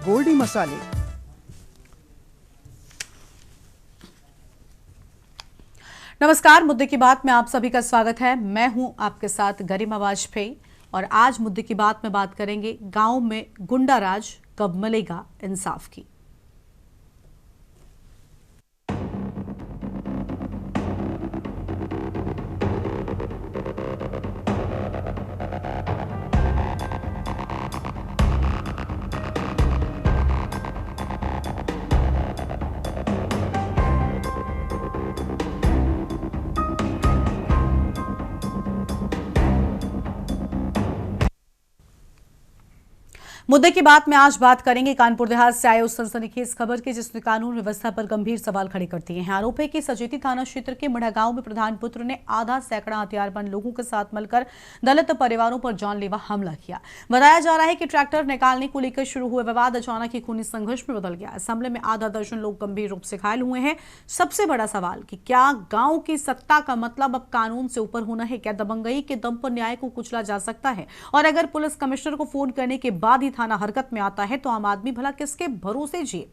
गोल्डी मसाले। नमस्कार, मुद्दे की बात में आप सभी का स्वागत है। मैं हूं आपके साथ गरिमा वाजपेयी और आज मुद्दे की बात में बात करेंगे गांव में गुंडा राज कब मिलेगा इंसाफ की। मुद्दे की बात में आज बात करेंगे कानपुर देहात से आए उस सनसनीखेज खबर की जिसने कानून व्यवस्था पर गंभीर सवाल खड़े कर दिए हैं। आरोप है कि सचेती थाना क्षेत्र के मढ़ा गांव में प्रधान पुत्र ने आधा सैकड़ा हथियारबंद लोगों के साथ मिलकर दलित परिवारों पर जानलेवा हमला किया। बताया जा रहा है कि ट्रैक्टर निकालने को लेकर शुरू हुए विवाद अचानक ही खूनी संघर्ष में बदल गया। इस हमले में आधा दर्जन लोग गंभीर रूप से घायल हुए हैं। सबसे बड़ा सवाल कि क्या गांव की सत्ता का मतलब अब कानून से ऊपर होना है? क्या दबंगई के दम पर न्याय को कुचला जा सकता है? और अगर पुलिस कमिश्नर को फोन करने के बाद ही थाना हरकत में आता है तो आम आदमी भला किसके भरोसे जिए?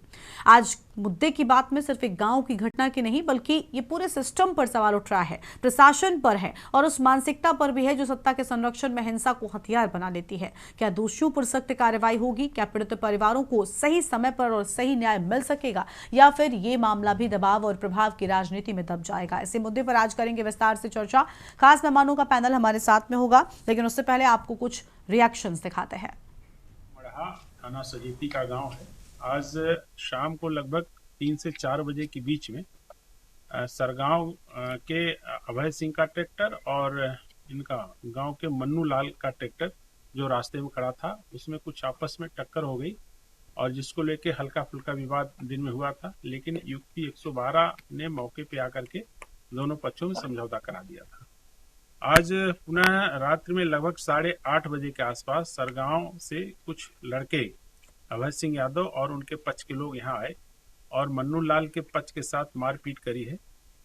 आज मुद्दे की बात में सिर्फ एक गांव की घटना की नहीं बल्कि ये पूरे सिस्टम पर सवाल उठ रहा है, प्रशासन पर है और उस मानसिकता पर भी है जो सत्ता के संरक्षण में हिंसा को हथियार बना लेती है। क्या दोषियों पर सख्त कार्रवाई होगी? क्या पीड़ित परिवारों को सही समय पर और सही न्याय मिल सकेगा या फिर ये मामला भी दबाव और प्रभाव की राजनीति में दब जाएगा? इसी मुद्दे पर आज करेंगे विस्तार से चर्चा। खास मेहमानों का पैनल हमारे साथ में होगा, लेकिन उससे पहले आपको कुछ रिएक्शंस दिखाते हैं। थाना सजीती का गांव है। आज शाम को लगभग 3 से 4 बजे के बीच में सरगांव के अभय सिंह का ट्रैक्टर और इनका गांव के मन्नू लाल का ट्रैक्टर जो रास्ते में खड़ा था उसमें कुछ आपस में टक्कर हो गई और जिसको लेके हल्का फुल्का विवाद दिन में हुआ था, लेकिन युक्ति 112 ने मौके पे आकर के दोनों पक्षों में समझौता करा दिया था। आज पुनः रात्रि में लगभग 8:30 बजे के आसपास सरगांव से कुछ लड़के अभय सिंह यादव और उनके पक्ष के लोग यहाँ आए और मन्नू लाल के पक्ष के साथ मारपीट करी है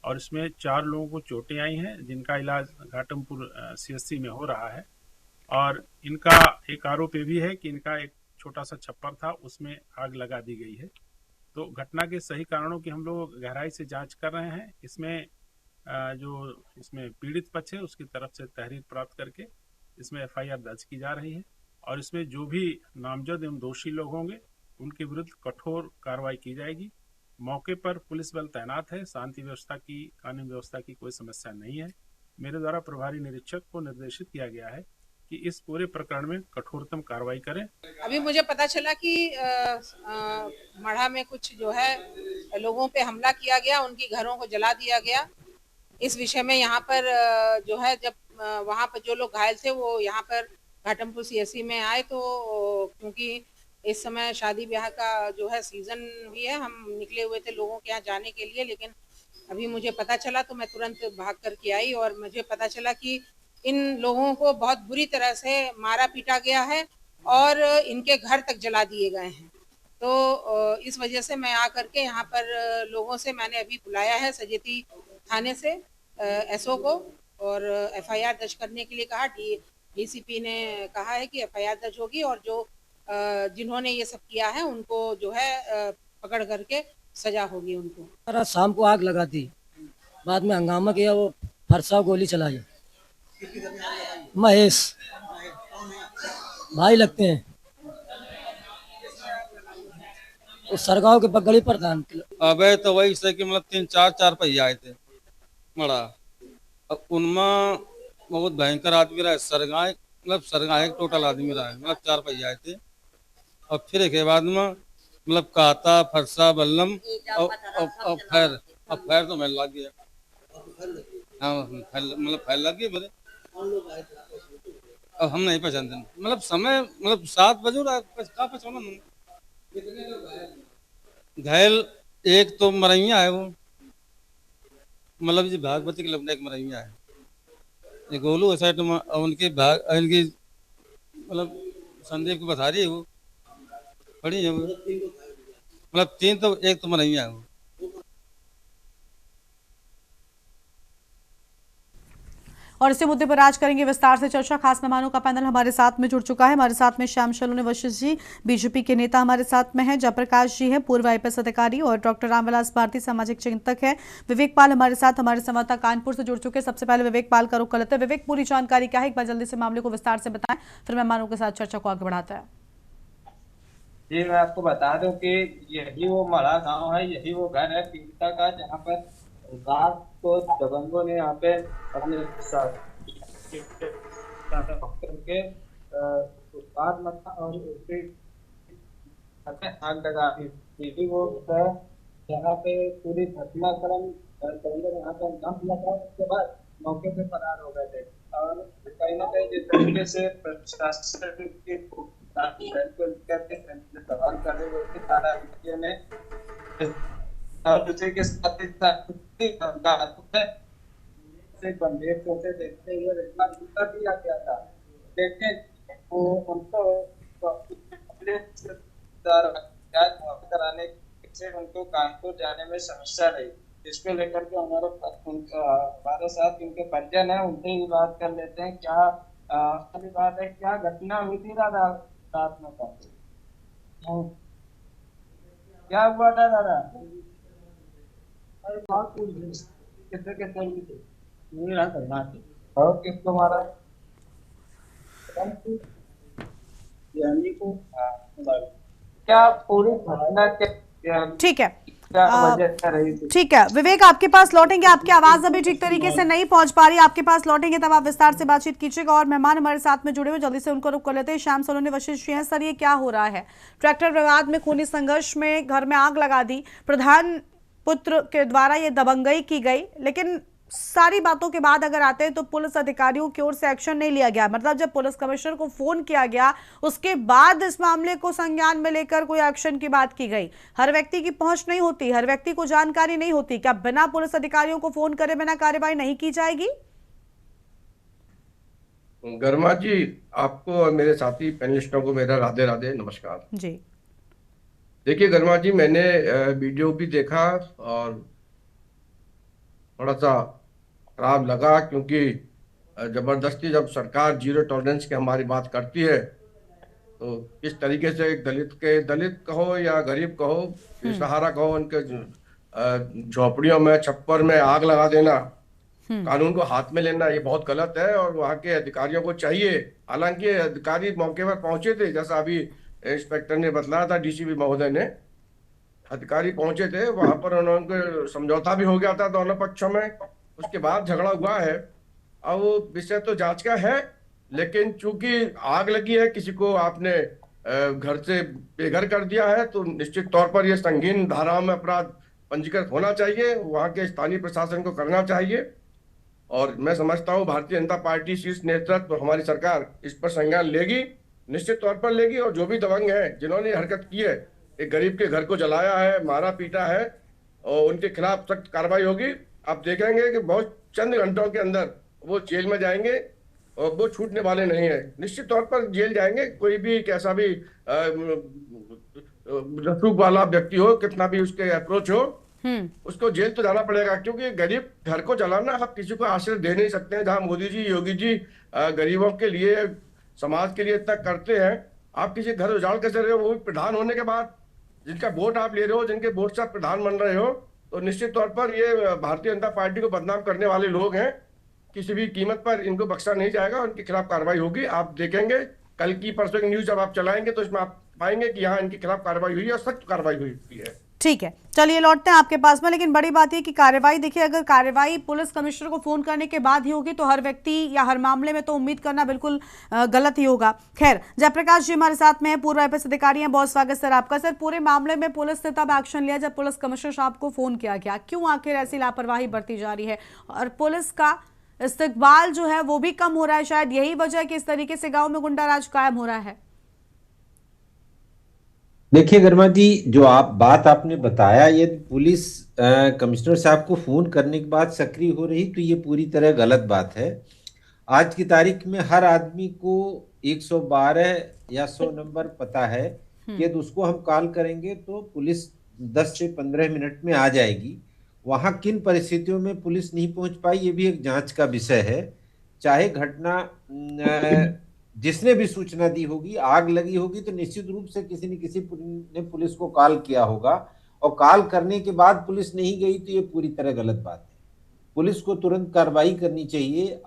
और इसमें 4 लोगों को चोटें आई हैं जिनका इलाज घाटमपुर सीएससी में हो रहा है। और इनका एक आरोप ये भी है कि इनका एक छोटा सा छप्पर था उसमें आग लगा दी गई है। तो घटना के सही कारणों की हम लोग गहराई से जांच कर रहे हैं। इसमें जो इसमें पीड़ित पक्ष है उसकी तरफ से तहरीर प्राप्त करके इसमें एफआईआर दर्ज की जा रही है और इसमें जो भी नामजद एवं दोषी लोग होंगे उनके विरुद्ध कठोर कार्रवाई की जाएगी। मौके पर पुलिस बल तैनात है, शांति व्यवस्था की, कानून व्यवस्था की कोई समस्या नहीं है। मेरे द्वारा प्रभारी निरीक्षक को निर्देशित किया गया है कि इस पूरे प्रकरण में कठोरतम कार्रवाई करें। अभी मुझे पता चला कि मढ़ा में कुछ जो है लोगों पे हमला किया गया, उनकी घरों को जला दिया गया। इस विषय में यहाँ पर जो है जब वहाँ पर जो लोग घायल थे वो यहाँ पर घाटमपुर सीएससी में आए तो क्योंकि इस समय शादी ब्याह का जो है सीजन भी है, हम निकले हुए थे लोगों के यहाँ जाने के लिए, लेकिन अभी मुझे पता चला तो मैं तुरंत भाग करके आई और मुझे पता चला कि इन लोगों को बहुत बुरी तरह से मारा पीटा गया है और इनके घर तक जला दिए गए हैं। तो इस वजह से मैं आकर के यहाँ पर लोगों से मैंने अभी बुलाया है सजेती थाने से एसओ को और एफआईआर दर्ज करने के लिए कहा। डीसीपी ने कहा है कि एफआईआर दर्ज होगी और जो जिन्होंने ये सब किया है उनको जो है पकड़ करके सजा होगी उनको। शाम को आग लगा दी, बाद में हंगामा किया, वो फरसा गोली चलाई। महेश भाई लगते हैं, वो सरगांव के बगड़ी प्रधान। अबे तो वही से कि मतलब 3-4 पहिया आए थे मड़ा। अब उनमें बहुत भयंकर आदमी रहा है। सरगांव मतलब सरगांव एक टोटल आदमी रहा है, मतलब 4 पहिया आए थे और फिर एक बाद में मतलब काता फरसा बल्लम और फैर तो मैंने लग गया। हाँ मतलब फैल लग गई मेरे। अब हम नहीं पहचानते, मतलब समय मतलब 7 बजे का पहचाना घायल एक तो मरैया है, वो मतलब जी भागवती के लपने एक मरैया है, ये गोलू साइड में उनकी इनकी मतलब संदीप की बधारी है, वो बड़ी है वो, मतलब 3 तो एक तो मरैया है वो। और इसी मुद्दे पर आज करेंगे विस्तार से चर्चा। खास मेहमानों का पैनल हमारे साथ में जुड़ चुका है। हमारे साथ में श्याम सलोनी वशिष्ठ जी, बीजेपी के नेता हमारे साथ में हैं। जयप्रकाश जी हैं, पूर्व आईपीएस अधिकारी, और डॉक्टर रामविलास भारती, सामाजिक चिंतक है। विवेक पाल हमारे साथ, हमारे संवाददाता कानपुर से जुड़ चुके हैं। सबसे पहले विवेक पाल का रुख करते हैं। विवेक, पूरी जानकारी क्या है, एक बार जल्दी से मामले को विस्तार से बताएं, फिर मेहमानों के साथ चर्चा को आगे बढ़ाते हैं। जी, मैं आपको बता दूं कि यही वो मड़ा गांव है, यही वो घर है पीड़िता का, जहां पर रात को दबंगों ने यहाँ पे अपने साथ करके उत्पाद मचा और उसके आग लगा दी। यही वो है जहाँ पे पूरी घटनाक्रम यहाँ पे अंजाम लगा। उसके बाद मौके पे फरार हो गए थे और कहीं ना कहीं जिस तरीके से प्रशासन के सवाल कर रहे थे थाना ने और उसी के साथ गंभीर चोटें देखते हुए रिमांड कर दिया गया था, लेकिन वो उनको कराने से उनको कानपुर जाने में समस्या रही, जिसको लेकर के हमारे साथ उनके परिजन है, उनसे ही बात कर लेते हैं। क्या बात है, क्या घटना हुई थी रात में? क्या हुआ था दादा? कितने कितने हुई थी? और किसको मारा? क्या पूरी घटना ठीक है, क्या वजह रही थी? ठीक है विवेक, आपके पास लौटेंगे। आपकी आवाज अभी ठीक तरीके से नहीं पहुंच पा रही, आपके पास लौटेंगे तब आप विस्तार से बातचीत कीजिएगा। और मेहमान हमारे साथ में जुड़े हुए, जल्दी से उनको रुक कर लेते हैं। श्याम सलोनी वशिष्ठ जी हैं। सर, ये क्या हो रहा है? ट्रैक्टर विवाद में खूनी संघर्ष में घर में आग लगा दी, प्रधान पुत्र के द्वारा ये दबंगई की गई, लेकिन सारी बातों के बाद अगर आते हैं तो पुलिस अधिकारियों की ओर से एक्शन नहीं लिया गया। मतलब जब पुलिस कमिश्नर को फोन किया गया उसके बाद इस मामले को संज्ञान में लेकर कोई एक्शन की बात की गई। हर व्यक्ति की पहुंच नहीं होती, हर व्यक्ति को जानकारी नहीं होती। क्या बिना पुलिस अधिकारियों को फोन करे बिना कार्रवाई नहीं की जाएगी? गर्मा जी, आपको और मेरे साथी पैनलिस्टों को मेरा राधे राधे नमस्कार जी। देखिए गर्मा जी, मैंने वीडियो भी देखा और थोड़ा सा खराब लगा, क्योंकि जबरदस्ती जब सरकार जीरो टॉलरेंस की हमारी बात करती है तो इस तरीके से एक दलित कहो या गरीब कहो, बेसहारा कहो, उनके झोपड़ियों में छप्पर में आग लगा देना, कानून को हाथ में लेना, ये बहुत गलत है। और वहाँ के अधिकारियों को चाहिए, हालांकि अधिकारी मौके पर पहुंचे थे, जैसा अभी इंस्पेक्टर ने बतलाया था, डीसीपी महोदय ने, अधिकारी पहुंचे थे वहां पर, उन्होंने समझौता भी हो गया था दोनों पक्षों में। उसके बाद झगड़ा हुआ है। अब वो विषय तो जांच का है, लेकिन चूंकि आग लगी है, किसी को आपने घर से बेघर कर दिया है, तो निश्चित तौर पर यह संगीन धाराओं में अपराध पंजीकृत होना चाहिए, वहां के स्थानीय प्रशासन को करना चाहिए। और मैं समझता हूँ भारतीय जनता पार्टी शीर्ष नेतृत्व, हमारी सरकार इस पर संज्ञान लेगी, निश्चित तौर पर लेगी। और जो भी दबंग हैं जिन्होंने हरकत की है, एक गरीब के घर को जलाया है, मारा पीटा है, और उनके खिलाफ सख्त कार्रवाई होगी। आप देखेंगे कि बहुत चंद घंटों के अंदर वो जेल में जाएंगे और वो छूटने वाले नहीं है, निश्चित तौर पर जेल जाएंगे। कोई भी कैसा भी रसूख वाला व्यक्ति हो, कितना भी उसके अप्रोच हो, उसको जेल तो जाना पड़ेगा, क्योंकि गरीब घर को जलाना आप किसी को आश्रय दे नहीं सकते हैं। जहां मोदी जी, योगी जी गरीबों के लिए, समाज के लिए इतना करते हैं, आप किसी घर उजाड़ कैसे रहे हो, वो भी प्रधान होने के बाद? जिनका वोट आप ले रहे हो, जिनके वोट से आप प्रधान बन रहे हो, तो निश्चित तौर पर ये भारतीय जनता पार्टी को बदनाम करने वाले लोग हैं। किसी भी कीमत पर इनको बख्शा नहीं जाएगा, उनके खिलाफ कार्रवाई होगी। आप देखेंगे कल की परसों की न्यूज जब आप चलाएंगे तो इसमें आप पाएंगे कि यहाँ इनके खिलाफ कार्रवाई हुई है और सख्त कार्रवाई हुई है। ठीक है, चलिए लौटते हैं आपके पास में। लेकिन बड़ी बात यह कि कार्रवाई, देखिए, अगर कार्रवाई पुलिस कमिश्नर को फोन करने के बाद ही होगी तो हर व्यक्ति या हर मामले में तो उम्मीद करना बिल्कुल गलत ही होगा। खैर, जयप्रकाश जी हमारे साथ में हैं, पूर्व आईपीएस अधिकारी हैं। बहुत स्वागत सर आपका। सर, पूरे मामले में पुलिस ने तब एक्शन लिया जब पुलिस कमिश्नर साहब को फोन किया गया। क्यों आखिर ऐसी लापरवाही बरती जा रही है और पुलिस का इस्तेकबाल जो है वो भी कम हो रहा है? शायद यही वजह है कि इस तरीके से गाँव में गुंडाराज कायम हो रहा है। देखिए गर्मा जी, जो बात आपने बताया, यदि पुलिस कमिश्नर साहब को फोन करने के बाद सक्रिय हो रही तो ये पूरी तरह गलत बात है। आज की तारीख में हर आदमी को 112 या 100 नंबर पता है कि यदि उसको हम कॉल करेंगे तो पुलिस 10 से 15 मिनट में आ जाएगी। वहां किन परिस्थितियों में पुलिस नहीं पहुंच पाई, ये भी एक जांच का विषय है। चाहे घटना जिसने भी सूचना दी होगी, आग लगी होगी, तो निश्चित रूप से किसी न किसी ने पुलिस को कॉल किया होगा, और कॉल करने के बाद पुलिस नहीं गई तो ये पूरी तरह गलत बात है। पुलिस को तुरंत कार्रवाई करनी चाहिए।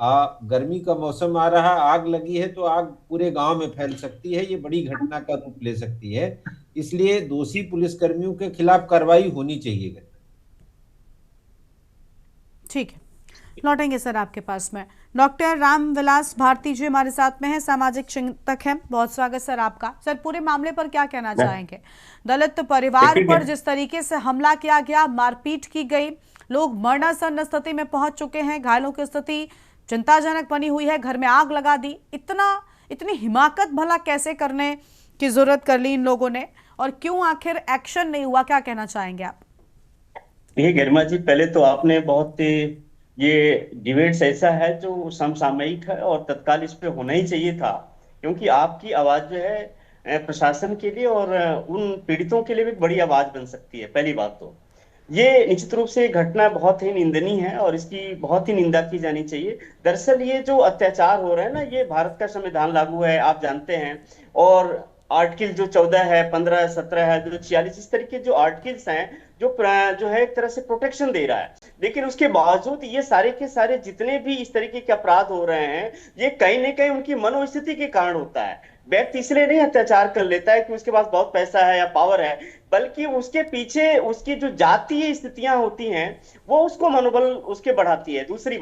गर्मी का मौसम आ रहा, आग लगी है तो आग पूरे गांव में फैल सकती है, ये बड़ी घटना का रूप ले सकती है, इसलिए दोषी पुलिसकर्मियों के खिलाफ कार्रवाई होनी चाहिए। ठीक है, लौटेंगे सर आपके पास में। डॉक्टर रामविलास भारती जी हमारे साथ में है, सामाजिक चिंतक हैं, बहुत स्वागत सर आपका। सर पूरे मामले पर क्या कहना चाहेंगे? दलित परिवार पर जिस तरीके से हमला किया गया, मारपीट की गई, लोग मरणासन्न स्थिति में पहुंच चुके हैं, घायलों की स्थिति चिंताजनक बनी हुई है, घर में आग लगा दी, इतनी हिमाकत भला कैसे करने की जरूरत कर ली इन लोगों ने, और क्यों आखिर एक्शन नहीं हुआ, क्या कहना चाहेंगे आप? ये गरिमा जी, पहले तो आपने बहुत ये डिबेट्स ऐसा है जो समसामयिक है और तत्काल इस पे होना ही चाहिए था, क्योंकि आपकी आवाज जो है प्रशासन के लिए और उन पीड़ितों के लिए भी बड़ी आवाज बन सकती है। पहली बात तो ये निश्चित रूप से घटना बहुत ही निंदनीय है और इसकी बहुत ही निंदा की जानी चाहिए। दरअसल ये जो अत्याचार हो रहा है ना, ये भारत का संविधान लागू है, आप जानते हैं, और आर्टिकल जो 14 है, 15, 17 है, जो 46, इस तरीके जो आर्टिकल्स हैं जो है एक तरह से प्रोटेक्शन दे रहा है। लेकिन उसके बावजूद ये सारे के सारे जितने भी इस तरीके के अपराध हो रहे हैं, ये कहीं ना कहीं उनकी मनोस्थिति के कारण होता है। व्यक्ति इसलिए नहीं अत्याचार कर लेता है कि उसके पास बहुत पैसा है या पावर है, बल्कि उसके पीछे उसकी जो जातीय स्थितियां होती हैं वो उसको मनोबल उसके बढ़ाती है। दूसरी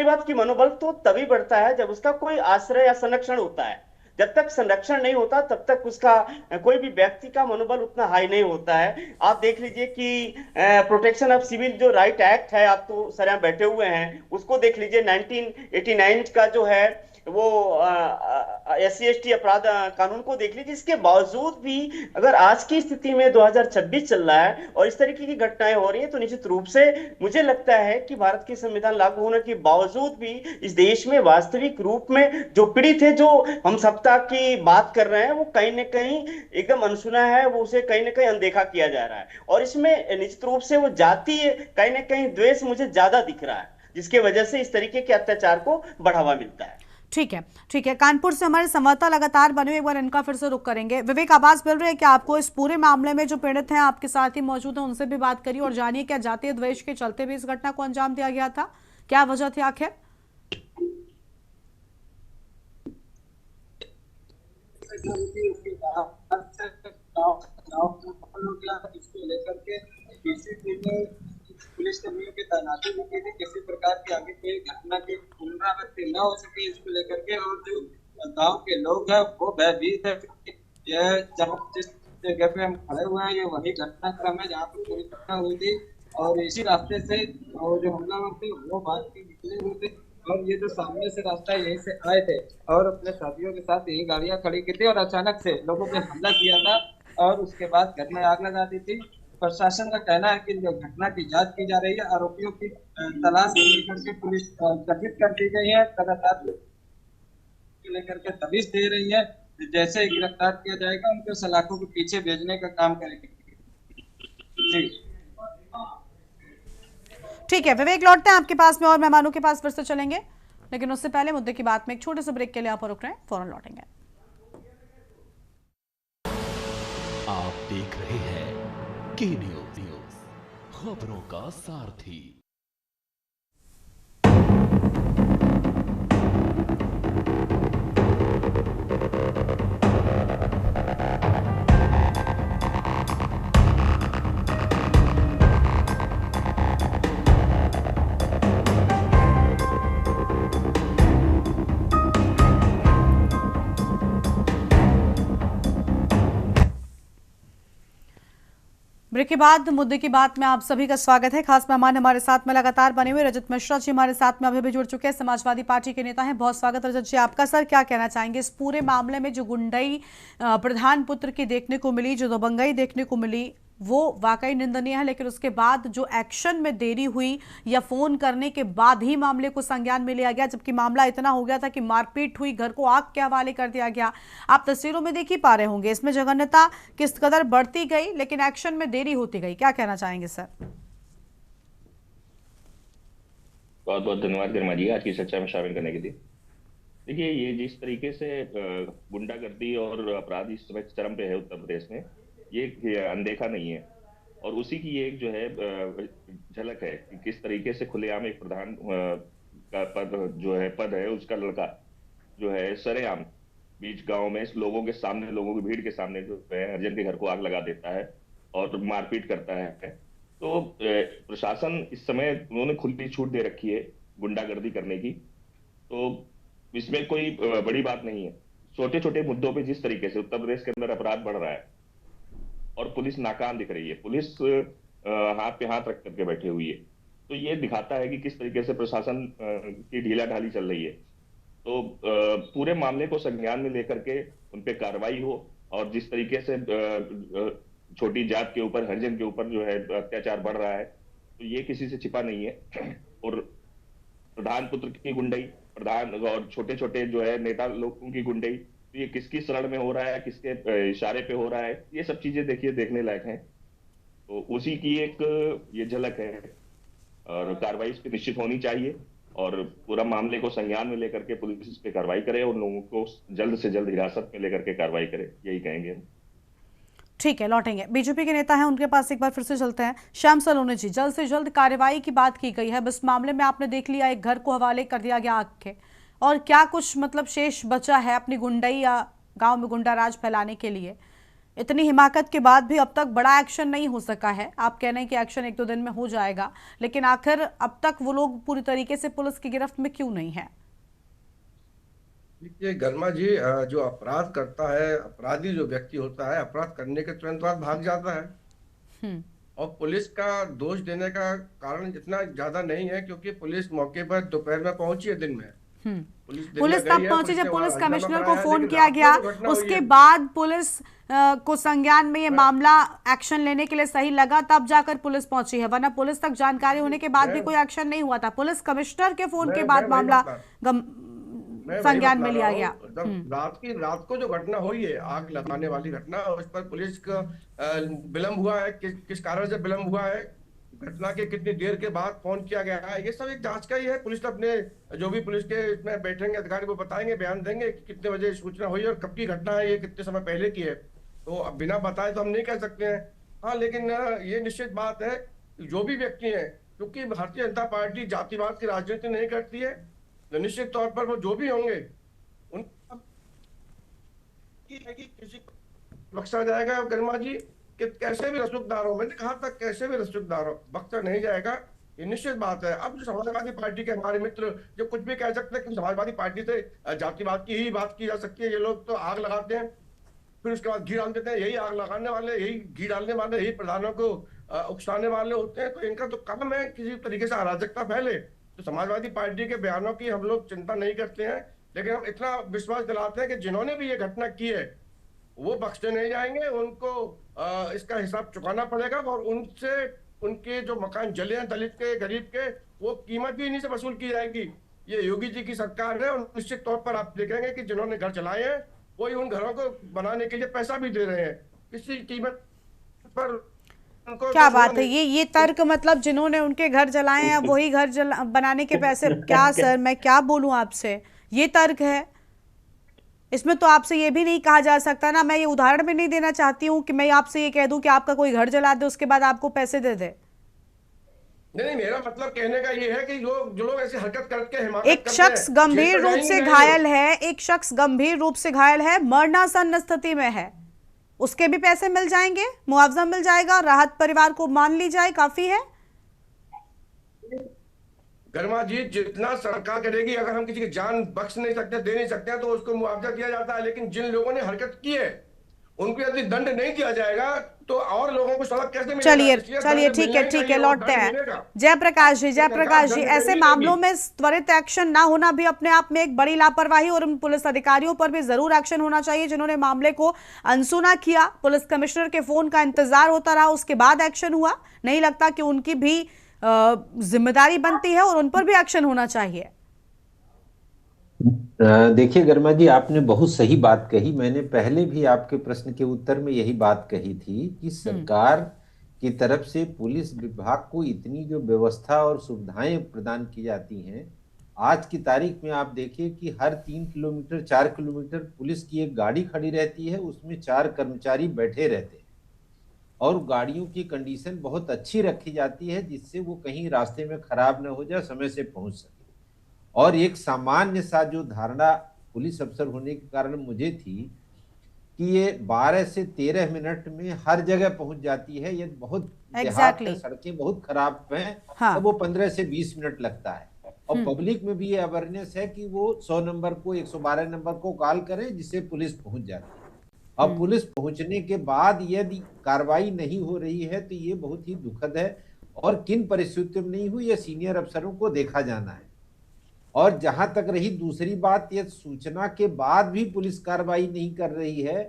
बात की मनोबल तो तभी बढ़ता है जब उसका कोई आश्रय या संरक्षण होता है। जब तक संरक्षण नहीं होता तब तक उसका कोई भी व्यक्ति का मनोबल उतना हाई नहीं होता है। आप देख लीजिए कि प्रोटेक्शन ऑफ सिविल जो राइट एक्ट है, आप तो सर यहाँ बैठे हुए हैं, उसको देख लीजिए, 1989 का जो है वो SC/ST अपराध कानून को देख लीजिए। इसके बावजूद भी अगर आज की स्थिति में 2026 चल रहा है और इस तरीके की घटनाएं हो रही है, तो निश्चित रूप से मुझे लगता है कि भारत के संविधान लागू होने के बावजूद भी इस देश में वास्तविक रूप में जो पीड़ित है, जो हम सप्ताह की बात कर रहे हैं, वो कहीं ना कहीं एकदम अनसुना है, वो उसे कहीं ना कहीं अनदेखा किया जा रहा है। और इसमें निश्चित रूप से वो जातीय कहीं ना कहीं द्वेष मुझे ज्यादा दिख रहा है, जिसकी वजह से इस तरीके के अत्याचार को बढ़ावा मिलता है। ठीक है। कानपुर से हमारे संवाददाता लगातार बने हुए, एक बार इनका फिर से रुख करेंगे। विवेक, आवाज मिल रही है क्या आपको? इस पूरे मामले में जो पीड़ित हैं आपके साथ ही मौजूद हैं, उनसे भी बात करिए और जानिए क्या जातीय द्वेष के चलते भी इस घटना को अंजाम दिया गया था, क्या वजह थी आखिर? पुलिस कर्मियों की तैनाती भी की थी, किसी प्रकार की आगे कोई घटना की पुनरावृत्ति न हो सके इसको लेकर के। और जो गांव के लोग हैं वो भयभीत है। यह जिस जगह पे हम खड़े हुए हैं, ये वही घटनाक्रम है जहाँ पे पूरी घटना हुई थी, और इसी रास्ते से जो हमलावर थे वो भाग के निकले हुए थे, और ये जो सामने से रास्ता है यहीं से आए थे और अपने साथियों के साथ यही गाड़ियां खड़ी की थी, और अचानक से लोगों पे हमला किया था और उसके बाद घर में आग लगा दी थी। प्रशासन का कहना है कि जो घटना की जांच की जा रही है, आरोपियों की तलाश लेकर के पुलिस गठित कर दी गई है, लगातार लेकर के तबीज दे रही है, जैसे ही गिरफ्तार किया जाएगा उनको सलाखों के पीछे भेजने का काम करेगी। जी ठीक है विवेक, लौटते हैं आपके पास में और मेहमानों के पास फिर से चलेंगे, लेकिन उससे पहले मुद्दे की बात में एक छोटे से ब्रेक के लिए आप रुक रहे हैं, फौरन लौटेंगे। आप देख रहे हैं के न्यूज, खबरों का सारथी। ब्रेक के बाद मुद्दे की बात में आप सभी का स्वागत है। खास मेहमान हमारे साथ में लगातार बने हुए रजत मिश्रा जी हमारे साथ में अभी भी जुड़ चुके हैं, समाजवादी पार्टी के नेता हैं। बहुत स्वागत रजत जी आपका। सर क्या कहना चाहेंगे इस पूरे मामले में जो गुंडई प्रधान पुत्र की देखने को मिली, जो दबंगई देखने को मिली, वो वाकई निंदनीय है, लेकिन उसके बाद जो एक्शन में देरी हुई या फोन करने के बाद ही मामले को संज्ञान में लिया गया, जबकि मामला इतना हो गया था कि मारपीट हुई, घर को आग के हवाले कर दिया गया। आप तस्वीरों में देख ही पा रहे होंगे इसमें जघन्यता किस कदर बढ़ती गई, लेकिन एक्शन में देरी होती गई। क्या कहना चाहेंगे सर? बहुत बहुत धन्यवाद गर्मा जी आज की चर्चा में शामिल करने के लिए। देखिए, ये जिस तरीके से गुंडागर्दी और अपराध इस समय चरम पे है उत्तर प्रदेश में, ये अनदेखा नहीं है। और उसी की एक जो है झलक है कि किस तरीके से खुलेआम एक प्रधान का पद है उसका लड़का जो है सरेआम बीच गांव में लोगों के सामने, लोगों की भीड़ के सामने जो है हरिजन के घर को आग लगा देता है और मारपीट करता है। तो प्रशासन इस समय उन्होंने खुली छूट दे रखी है गुंडागर्दी करने की, तो इसमें कोई बड़ी बात नहीं है। छोटे छोटे मुद्दों पे जिस तरीके से उत्तर प्रदेश के अंदर अपराध बढ़ रहा है और पुलिस नाकाम दिख रही है, पुलिस हाथ पे हाथ रख करके बैठी हुई है, तो ये दिखाता है कि किस तरीके से प्रशासन की ढीला ढाली चल रही है। तो पूरे मामले को संज्ञान में लेकर के उन पे कार्रवाई हो, और जिस तरीके से छोटी जात के ऊपर, हरिजन के ऊपर जो है अत्याचार बढ़ रहा है, तो ये किसी से छिपा नहीं है। और प्रधान पुत्र की गुंडई, प्रधान और छोटे छोटे जो है नेता लोगों की गुंडई, तो ये किसकी शरण में हो रहा है, किसके इशारे पे हो रहा है, ये सब चीजें देखिए देखने लायक हैं। तो उसी की एक ये झलक है, और कार्रवाई इस पे निश्चित होनी चाहिए, और पूरा मामले को संज्ञान में लेकर के पुलिस इस पे कार्रवाई करे और लोगों को जल्द से जल्द हिरासत में लेकर के कार्रवाई करे, यही कहेंगे। ठीक है, लौटेंगे। बीजेपी के नेता हैं, उनके पास एक बार फिर से चलते हैं। श्याम सलोनी जी, जल्द से जल्द कार्रवाई की बात की गई है, बस मामले में आपने देख लिया एक घर को हवाले कर दिया गया आग के, और क्या कुछ मतलब शेष बचा है अपनी गुंडई या गांव में गुंडा राज फैलाने के लिए? इतनी हिमाकत के बाद भी अब तक बड़ा एक्शन नहीं हो सका है। आप कह रहे हैं कि एक्शन 1-2 दिन में हो जाएगा, लेकिन आखिर अब तक वो लोग पूरी तरीके से पुलिस की गिरफ्त में क्यों नहीं है? देखिए गर्मा जी, जो अपराध करता है, अपराधी जो व्यक्ति होता है, अपराध करने के तुरंत बाद भाग जाता है, और पुलिस का दोष देने का कारण इतना ज्यादा नहीं है, क्योंकि पुलिस मौके पर दोपहर में पहुंची है, दिन में पुलिस तब पहुंची जब पुलिस कमिश्नर को फोन किया गया, उसके बाद पुलिस को संज्ञान में ये मामला एक्शन लेने के लिए सही लगा, तब जाकर पुलिस पहुंची है, वरना पुलिस तक जानकारी होने के बाद भी कोई एक्शन नहीं हुआ था। पुलिस कमिश्नर के फोन के बाद मामला संज्ञान में लिया गया। रात को जो घटना हुई है, आग लगाने वाली घटना, उस पर पुलिस का विलंब हुआ है, किस कारण से विलंब हुआ है, घटना के कितनी देर के बाद फोन किया गया है, ये सब एक जांच का ही है। पुलिस अपने जो भी पुलिस के इसमें बैठेंगे अधिकारी वो बताएंगे, बयान देंगे कि कितने बजे सूचना हुई और कब की घटना है, ये कितने समय पहले की है। तो अब बिना बताए तो हम नहीं कह सकते हैं। हाँ, लेकिन ये निश्चित बात है, जो भी व्यक्ति है, क्योंकि भारतीय जनता पार्टी जातिवाद की राजनीति नहीं करती है, तो निश्चित तौर पर वो जो भी होंगे उनका किसी को बख्शा जाएगा। गर्मा जी, कि कैसे भी रसूखदार हो, मैंने कहा था कैसे भी रसूखदार हो, बख्शा नहीं जाएगा, ये निश्चित बात है। अब जो समाजवादी पार्टी के हमारे मित्र जो कुछ भी कह सकते हैं कि समाजवादी पार्टी से जातिवाद की ही बात की जा सकती है, ये लोग तो आग लगाते हैं, फिर उसके बाद घी डाल देते हैं, यही आग लगाने वाले, यही घी डालने वाले, यही प्रधानों को उकसाने वाले होते हैं। तो इनका तो काम है किसी तरीके से अराजकता फैले। तो समाजवादी पार्टी के बयानों की हम लोग चिंता नहीं करते हैं, लेकिन हम इतना विश्वास दिलाते हैं कि जिन्होंने भी ये घटना की है वो बख्शे नहीं जाएंगे, उनको इसका हिसाब चुकाना पड़ेगा, और उनसे उनके जो मकान जले हैं दलित के, गरीब के, वो कीमत भी इन्हीं से वसूल की जाएगी। ये योगी जी की सरकार है, और निश्चित तौर पर आप देखेंगे कि जिन्होंने घर चलाए हैं वही उन घरों को बनाने के लिए पैसा भी दे रहे हैं, किसी कीमत पर। क्या बात है, ये तर्क, मतलब जिन्होंने उनके घर जलाए हैं वही घर बनाने के पैसे? क्या सर, मैं क्या बोलूं आपसे, ये तर्क है? इसमें तो आपसे ये भी नहीं कहा जा सकता ना, मैं ये उदाहरण भी नहीं देना चाहती हूँ कि मैं आपसे ये कह दूं कि आपका कोई घर जला दे उसके बाद आपको पैसे दे दे। नहीं, मेरा मतलब कहने का ये है कि जो लोग ऐसी हरकत करके एक शख्स गंभीर रूप से घायल है, एक शख्स गंभीर रूप से घायल है, मरणासन स्थिति में है, उसके भी पैसे मिल जाएंगे, मुआवजा मिल जाएगा, राहत परिवार को मान ली जाए, काफी है। गर्मा जी, जितना सरकार करेगी, अगर हम किसी की जान बख्श नहीं सकते, दे नहीं सकते हैं, तो उसको मुआवजा दिया जाता है। लेकिन जिन लोगों ने हरकत की है उनको यदि दंड नहीं दिया जाएगा तो और लोगों को सड़क कैसे मिलेगा? चलिए ठीक है, लौटते हैं। जयप्रकाश जी, ऐसे मामलों में त्वरित एक्शन ना होना भी अपने आप में एक बड़ी लापरवाही, और उन पुलिस अधिकारियों पर भी जरूर एक्शन होना चाहिए जिन्होंने मामले को अनसुना किया। पुलिस कमिश्नर के फोन का इंतजार होता रहा, उसके बाद एक्शन हुआ, नहीं लगता कि उनकी भी जिम्मेदारी बनती है और उन पर भी एक्शन होना चाहिए? देखिए गर्मा जी, आपने बहुत सही बात कही। मैंने पहले भी आपके प्रश्न के उत्तर में यही बात कही थी कि सरकार की तरफ से पुलिस विभाग को इतनी जो व्यवस्था और सुविधाएं प्रदान की जाती हैं, आज की तारीख में आप देखिए कि हर 3 किलोमीटर 4 किलोमीटर पुलिस की एक गाड़ी खड़ी रहती है, उसमें 4 कर्मचारी बैठे रहते हैं और गाड़ियों की कंडीशन बहुत अच्छी रखी जाती है जिससे वो कहीं रास्ते में खराब न हो जाए, समय से पहुंच सके। और एक सामान्य सा जो धारणा पुलिस अफसर होने के कारण मुझे थी कि ये 12 से 13 मिनट में हर जगह पहुंच जाती है, ये बहुत देहात में सड़कें बहुत खराब हैं, तो वो 15 से 20 मिनट लगता है। और पब्लिक में भी ये अवेयरनेस है कि वो 100 नंबर को 112 नंबर को कॉल करें जिससे पुलिस पहुंच जाती है। अब पुलिस पहुंचने के बाद यदि कार्रवाई नहीं हो रही है तो ये बहुत ही दुखद है और किन परिस्थितियों में नहीं हुई ये सीनियर अफसरों को देखा जाना है। और जहां तक रही दूसरी बात, ये सूचना के बाद भी पुलिस कार्रवाई नहीं कर रही है,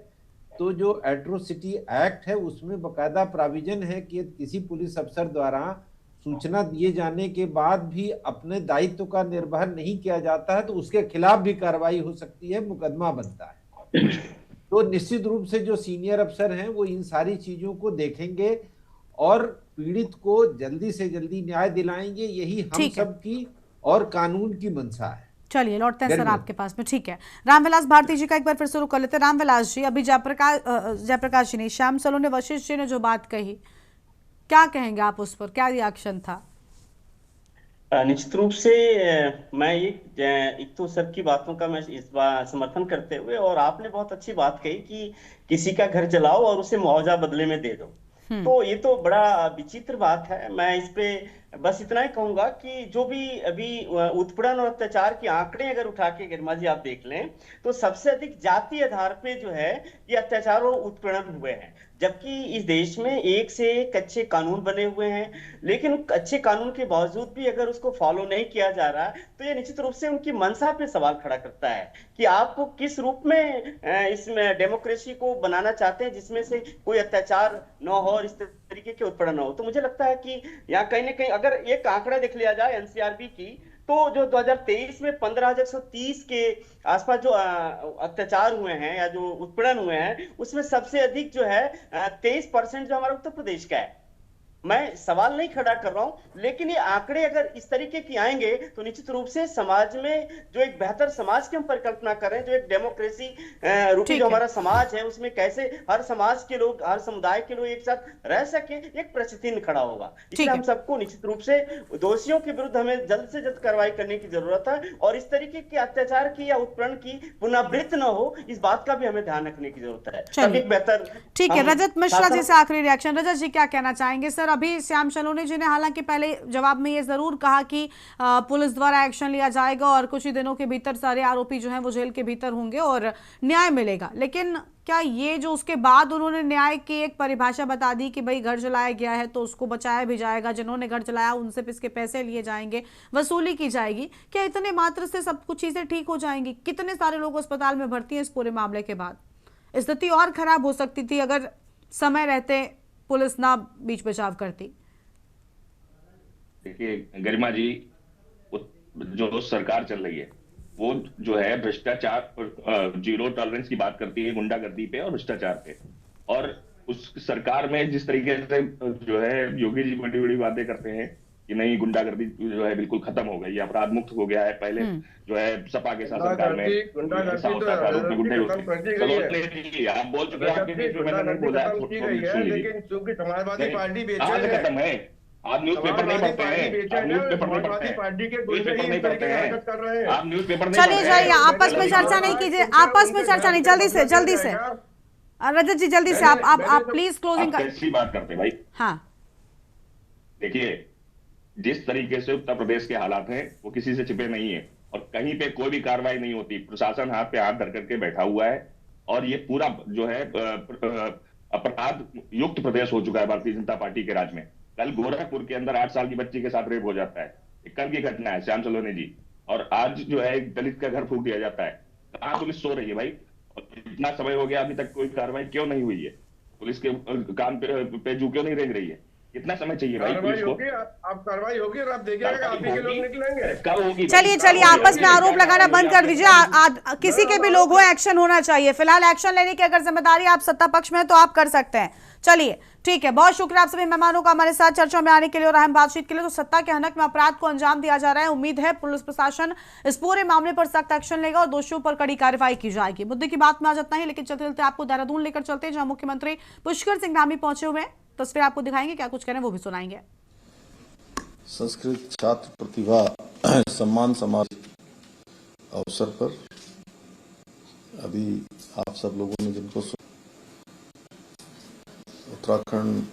तो जो एट्रोसिटी एक्ट है उसमें बकायदा प्रोविजन है कि किसी पुलिस अफसर द्वारा सूचना दिए जाने के बाद भी अपने दायित्व का निर्वहन नहीं किया जाता है तो उसके खिलाफ भी कार्रवाई हो सकती है, मुकदमा बनता है। तो निश्चित रूप से जो सीनियर अफसर हैं वो इन सारी चीजों को देखेंगे और पीड़ित को जल्दी से जल्दी न्याय दिलाएंगे, यही हम सबकी और कानून की मंशा है। चलिए लौटते हैं सर आपके पास में, ठीक है। रामविलास भारती जी का एक बार फिर शुरू कर लेते हैं। रामविलास जी, अभी जयप्रकाश जी ने, श्याम सलोने, वशिष्ठ जी ने जो बात कही, क्या कहेंगे आप उस पर, क्या रिएक्शन था? निश्चित रूप से मैं एक तो सर की बातों का मैं इस बार समर्थन करते हुए, और आपने बहुत अच्छी बात कही कि किसी का घर जलाओ और उसे मुआवजा बदले में दे दो, तो ये तो बड़ा विचित्र बात है। मैं इस पे बस इतना ही कहूंगा कि जो भी अभी उत्पीड़न और अत्याचार के आंकड़े अगर उठा के गिरमा जी आप देख लें तो सबसे अधिक जाति आधार पे जो है ये अत्याचार और उत्पीड़न हुए हैं, जबकि इस देश में एक से एक अच्छे कानून बने हुए हैं, लेकिन अच्छे कानून के बावजूद भी अगर उसको फॉलो नहीं किया जा रहा तो ये निश्चित रूप से उनकी मंशा पे सवाल खड़ा करता है कि आप किस रूप में इसमें डेमोक्रेसी को बनाना चाहते हैं जिसमें से कोई अत्याचार न हो और इस तरीके के उत्पीड़न न हो। तो मुझे लगता है कि यहाँ कहीं ना कहीं अगर एक आंकड़ा देख लिया जाए एनसीआरबी की, तो जो 2023 में 15,130 के आसपास जो अत्याचार हुए हैं या जो उत्पीड़न हुए हैं उसमें सबसे अधिक जो है 23% जो हमारा उत्तर प्रदेश का है। मैं सवाल नहीं खड़ा कर रहा हूं, लेकिन ये आंकड़े अगर इस तरीके की आएंगे तो निश्चित रूप से समाज में जो एक बेहतर समाज की हम परिकल्पना कर रहे हैं, जो एक डेमोक्रेसी रूपी जो हमारा समाज है उसमें कैसे हर समाज के लोग, हर समुदाय के लोग एक साथ रह सके, एक परिस्थिति खड़ा होगा। इसलिए हम सबको निश्चित रूप से दोषियों के विरुद्ध हमें जल्द से जल्द कार्रवाई करने की जरूरत है और इस तरीके के अत्याचार की या उत्पीड़न की पुनरावृत्ति न हो, इस बात का भी हमें ध्यान रखने की जरूरत है। तभी बेहतर। ठीक है, रजत मिश्रा जी से आखिरी रिएक्शन। रजत जी क्या कहना चाहेंगे? सर अभी श्याम सलोने जी ने हालांकि पहले जवाब में ये जरूर कहा कि पुलिस द्वारा एक्शन लिया जाएगा और कुछ ही दिनों के भीतर सारे आरोपी जो हैं वो जेल के भीतर होंगे और न्याय मिलेगा, लेकिन क्या ये जो उसके बाद उन्होंने न्याय की एक परिभाषा बता दी कि भाई घर जलाया गया है तो उसको बचाया भी जाएगा, जिन्होंने घर जलाया उनसे इसके पैसे लिए जाएंगे, वसूली की जाएगी, क्या इतने मात्र से सब कुछ चीजें ठीक हो जाएंगी? कितने सारे लोग अस्पताल में भर्ती हैं इस पूरे मामले के बाद। स्थिति और खराब हो सकती थी अगर समय रहते पुलिस ना बीच बचाव करती। देखिए गरिमा जी, जो सरकार चल रही है वो जो है भ्रष्टाचार, जीरो टॉलरेंस की बात करती है गुंडागर्दी पे और भ्रष्टाचार पे, और उस सरकार में जिस तरीके से जो है योगी जी बड़ी बड़ी बातें करते हैं कि नहीं गुंडागर्दी जो है बिल्कुल खत्म हो गई, अपराध मुक्त हो गया है। पहले जो है सपा के साथ सरकार में आप बोल चुके हैं, लेकिन चूंकि समाजवादी पार्टी खत्म है, आप न्यूज़पेपर नहीं पढ़ते हैं, आप न्यूज़पेपर नहीं पढ़ते हैं, न्यूज़पेपर नहीं पढ़ते हैं, आप न्यूज़पेपर नहीं। चलिए जाइए, आपस में चर्चा नहीं कीजिए, आपस में चर्चा नहीं, जल्दी से रजत जी जल्दी से आप प्लीज क्लोजिंग कैसी बात करते हैं भाई। हाँ देखिए, जिस तरीके से उत्तर प्रदेश के हालात हैं वो किसी से छिपे नहीं है और कहीं पे कोई भी कार्रवाई नहीं होती, प्रशासन हाथ पे हाथ धर करके बैठा हुआ है और ये पूरा जो है अपराध युक्त प्रदेश हो चुका है भारतीय जनता पार्टी के राज में। कल गोरखपुर के अंदर 8 साल की बच्ची के साथ रेप हो जाता है, कल की घटना है श्याम सलोने जी, और आज जो है एक दलित का घर फूंक दिया जाता है। कहाँ पुलिस सो रही है भाई? इतना समय हो गया अभी तक कोई कार्रवाई क्यों नहीं हुई है? पुलिस के कान पे जू क्यों नहीं रेंग रही है? कितना समय चाहिए भाई कार्रवाई पुलिस को? होगी, आप कार्रवाई होगी और आप देखिएगा आप ही के लोग निकलेंगे। कब होगी? चलिए आपस में आरोप लगाना बंद कर दीजिए। किसी के भी लोग हो, एक्शन होना चाहिए। फिलहाल एक्शन लेने की अगर जिम्मेदारी आप सत्ता पक्ष में है तो आप कर सकते हैं। चलिए ठीक है, बहुत शुक्रिया आप सभी मेहमानों का हमारे साथ चर्चा में आने के लिए और अहम बातचीत के लिए। तो सत्ता के हनक में अपराध को अंजाम दिया जा रहा है। उम्मीद है पुलिस प्रशासन इस पूरे मामले पर सख्त एक्शन लेगा और दोषियों पर कड़ी कार्रवाई की जाएगी। मुद्दे की बात में आज इतना ही, लेकिन चलते चलते आपको देहरादून लेकर चलते हैं, जहां मुख्यमंत्री पुष्कर सिंह धामी पहुंचे हुए हैं। तस्वीर आपको दिखाएंगे, क्या कुछ कह रहे हैं वो भी सुनाएंगे। संस्कृत छात्र प्रतिभा सम्मान समारोह अवसर पर अभी आप सब लोगों ने जिनको उत्तराखंड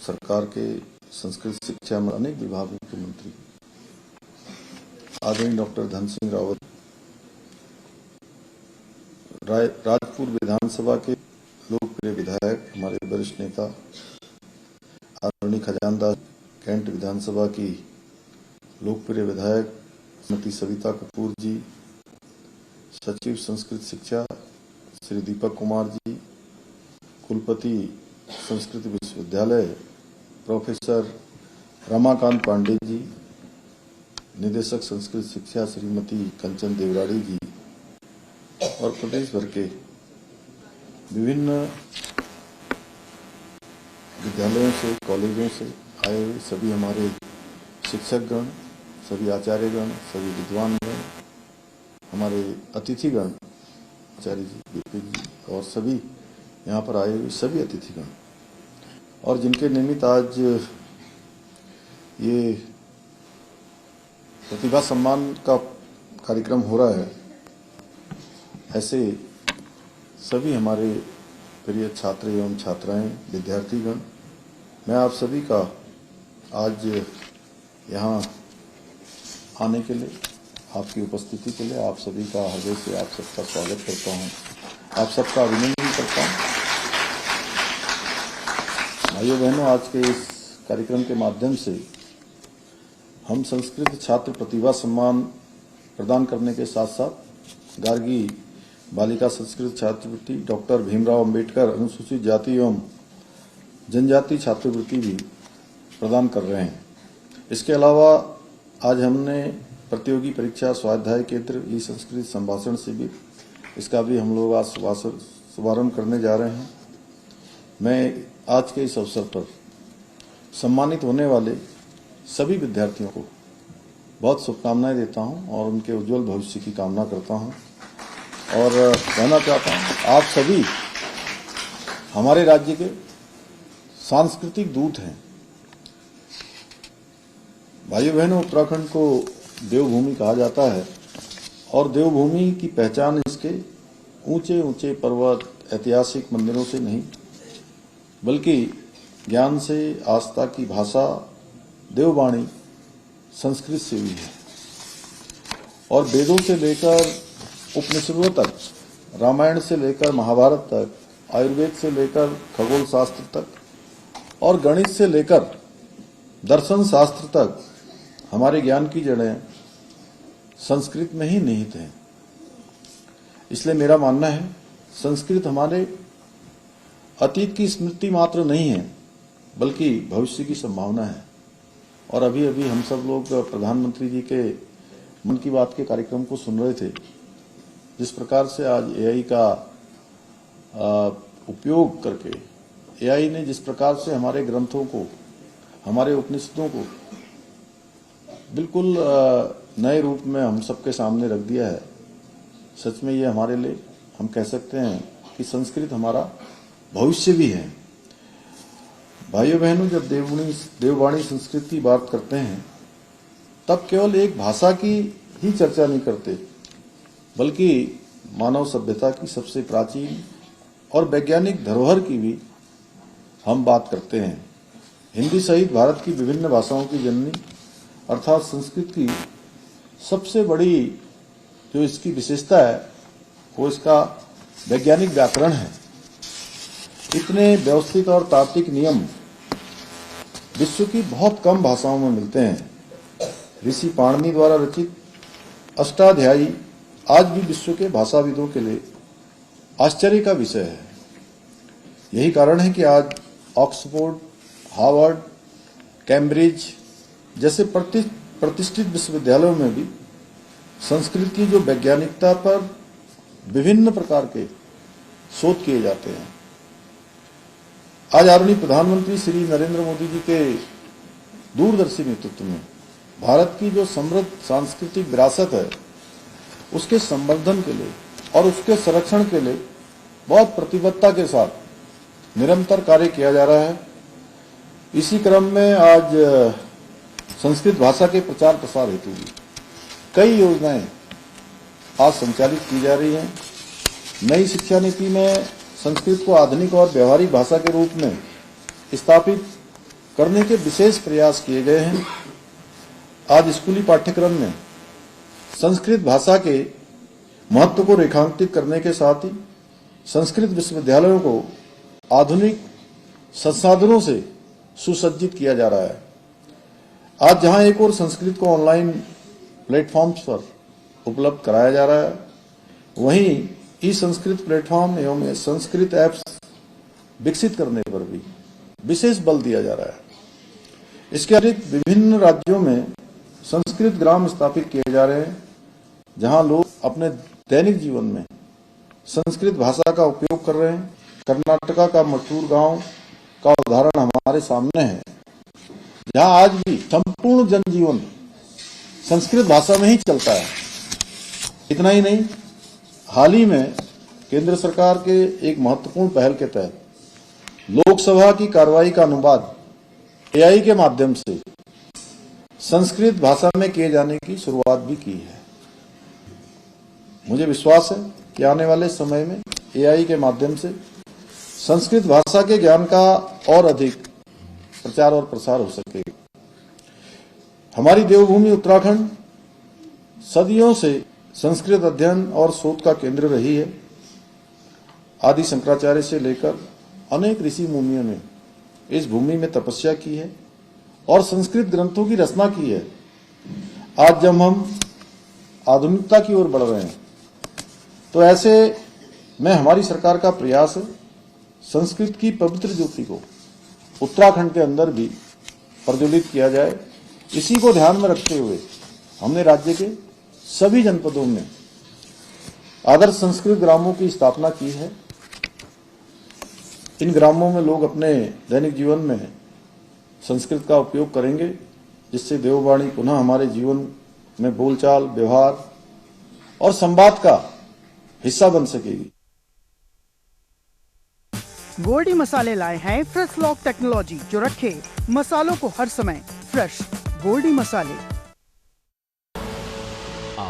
सरकार के संस्कृत शिक्षा में अनेक विभागों के मंत्री आदरणीय डॉक्टर धन सिंह रावत, राजपुर विधानसभा के लोकप्रिय विधायक हमारे वरिष्ठ नेता आदरणीय खजानदास, कैंट विधानसभा की लोकप्रिय विधायक श्रीमती सविता कपूर जी, सचिव संस्कृत शिक्षा श्री दीपक कुमार जी, कुलपति संस्कृत विश्वविद्यालय प्रोफेसर रमाकांत पांडे जी, निदेशक संस्कृत शिक्षा श्रीमती कंचन देवराड़ी जी और प्रदेश भर के विभिन्न विद्यालयों से, कॉलेजों से आए हुए सभी हमारे शिक्षकगण, सभी आचार्यगण, सभी विद्वानगण, हमारे अतिथिगण, आचार्य जी, बीपी जी और सभी यहाँ पर आए हुए सभी अतिथिगण और जिनके निमित्त आज ये प्रतिभा सम्मान का कार्यक्रम हो रहा है, ऐसे सभी हमारे प्रिय छात्र एवं छात्राएं, विद्यार्थीगण, मैं आप सभी का आज यहाँ आने के लिए, आपकी उपस्थिति के लिए आप सभी का हृदय से आप सबका स्वागत करता हूँ, आप सबका अभिनंदन करता हूँ। भाइयों बहनों, आज के इस कार्यक्रम के माध्यम से हम संस्कृत छात्र प्रतिभा सम्मान प्रदान करने के साथ साथ गार्गी बालिका संस्कृत छात्रवृत्ति, डॉक्टर भीमराव अंबेडकर अनुसूचित जाति एवं जनजाति छात्रवृत्ति भी प्रदान कर रहे हैं। इसके अलावा आज हमने प्रतियोगी परीक्षा स्वाध्याय केंद्र ई संस्कृत संभाषण शिविर, इसका भी हम लोग आज शुभारंभ करने जा रहे हैं। मैं आज के इस अवसर पर सम्मानित होने वाले सभी विद्यार्थियों को बहुत शुभकामनाएं देता हूं और उनके उज्जवल भविष्य की कामना करता हूं और कहना चाहता हूं, आप सभी हमारे राज्य के सांस्कृतिक दूत हैं। भाइयों बहनों, उत्तराखंड को देवभूमि कहा जाता है और देवभूमि की पहचान इसके ऊंचे ऊंचे पर्वत, ऐतिहासिक मंदिरों से नहीं बल्कि ज्ञान से, आस्था की भाषा देववाणी संस्कृत से भी है और वेदों से लेकर उपनिषदों तक, रामायण से लेकर महाभारत तक, आयुर्वेद से लेकर खगोल शास्त्र तक और गणित से लेकर दर्शन शास्त्र तक हमारे ज्ञान की जड़ें संस्कृत में ही निहित हैं। इसलिए मेरा मानना है, संस्कृत हमारे अतीत की स्मृति मात्र नहीं है बल्कि भविष्य की संभावना है। और अभी अभी हम सब लोग प्रधानमंत्री जी के मन की बात के कार्यक्रम को सुन रहे थे। जिस प्रकार से आज एआई का उपयोग करके, एआई ने जिस प्रकार से हमारे ग्रंथों को, हमारे उपनिषदों को बिल्कुल नए रूप में हम सबके सामने रख दिया है, सच में ये हमारे लिए, हम कह सकते हैं कि संस्कृत हमारा भविष्य भी है। भाइयों बहनों, जब देववाणी संस्कृत की बात करते हैं तब केवल एक भाषा की ही चर्चा नहीं करते बल्कि मानव सभ्यता की सबसे प्राचीन और वैज्ञानिक धरोहर की भी हम बात करते हैं। हिंदी सहित भारत की विभिन्न भाषाओं की जननी अर्थात संस्कृत की सबसे बड़ी जो इसकी विशेषता है वो इसका वैज्ञानिक व्याकरण है। इतने व्यवस्थित और तार्किक नियम विश्व की बहुत कम भाषाओं में मिलते हैं। ऋषि पाणिनि द्वारा रचित अष्टाध्यायी आज भी विश्व के भाषाविदों के लिए आश्चर्य का विषय है। यही कारण है कि आज ऑक्सफोर्ड, हार्वर्ड कैम्ब्रिज जैसे प्रतिष्ठित विश्वविद्यालयों में भी संस्कृत की जो वैज्ञानिकता पर विभिन्न प्रकार के शोध किए जाते हैं। आज आदरणीय प्रधानमंत्री श्री नरेंद्र मोदी जी के दूरदर्शी नेतृत्व में भारत की जो समृद्ध सांस्कृतिक विरासत है उसके संवर्धन के लिए और उसके संरक्षण के लिए बहुत प्रतिबद्धता के साथ निरंतर कार्य किया जा रहा है। इसी क्रम में आज संस्कृत भाषा के प्रचार प्रसार हेतु भी कई योजनाएं आज संचालित की जा रही हैं। नई शिक्षा नीति में संस्कृत को आधुनिक और व्यवहारिक भाषा के रूप में स्थापित करने के विशेष प्रयास किए गए हैं। आज स्कूली पाठ्यक्रम में संस्कृत भाषा के महत्व को रेखांकित करने के साथ ही संस्कृत विश्वविद्यालयों को आधुनिक संसाधनों से सुसज्जित किया जा रहा है। आज जहां एक और संस्कृत को ऑनलाइन प्लेटफॉर्म्स पर उपलब्ध कराया जा रहा है, वहीं ई संस्कृत प्लेटफॉर्म एवं संस्कृत ऐप्स विकसित करने पर भी विशेष बल दिया जा रहा है। इसके अतिरिक्त विभिन्न राज्यों में संस्कृत ग्राम स्थापित किए जा रहे हैं, जहां लोग अपने दैनिक जीवन में संस्कृत भाषा का उपयोग कर रहे हैं। कर्नाटका का मटूर गांव का उदाहरण हमारे सामने है, जहां आज भी संपूर्ण जनजीवन संस्कृत भाषा में ही चलता है। इतना ही नहीं, हाल ही में केंद्र सरकार के एक महत्वपूर्ण पहल के तहत लोकसभा की कार्रवाई का अनुवाद एआई के माध्यम से संस्कृत भाषा में किए जाने की शुरुआत भी की है। मुझे विश्वास है कि आने वाले समय में एआई के माध्यम से संस्कृत भाषा के ज्ञान का और अधिक प्रचार और प्रसार हो सकेगा। हमारी देवभूमि उत्तराखंड सदियों से संस्कृत अध्ययन और शोध का केंद्र रही है। आदि शंकराचार्य से लेकर अनेक ऋषि मुनियों ने इस भूमि में तपस्या की है और संस्कृत ग्रंथों की रचना की है। आज जब हम आधुनिकता की ओर बढ़ रहे हैं, तो ऐसे में हमारी सरकार का प्रयास है संस्कृत की पवित्र ज्योति को उत्तराखंड के अंदर भी प्रज्वलित किया जाए। इसी को ध्यान में रखते हुए हमने राज्य के सभी जनपदों में आदर्श संस्कृत ग्रामों की स्थापना की है। इन ग्रामों में लोग अपने दैनिक जीवन में संस्कृत का उपयोग करेंगे, जिससे देववाणी पुनः हमारे जीवन में बोलचाल, व्यवहार और संवाद का हिस्सा बन सकेगी। गोल्डी मसाले लाए हैं फ्रेश लॉक टेक्नोलॉजी, जो रखे मसालों को हर समय फ्रेश। गोल्डी मसाले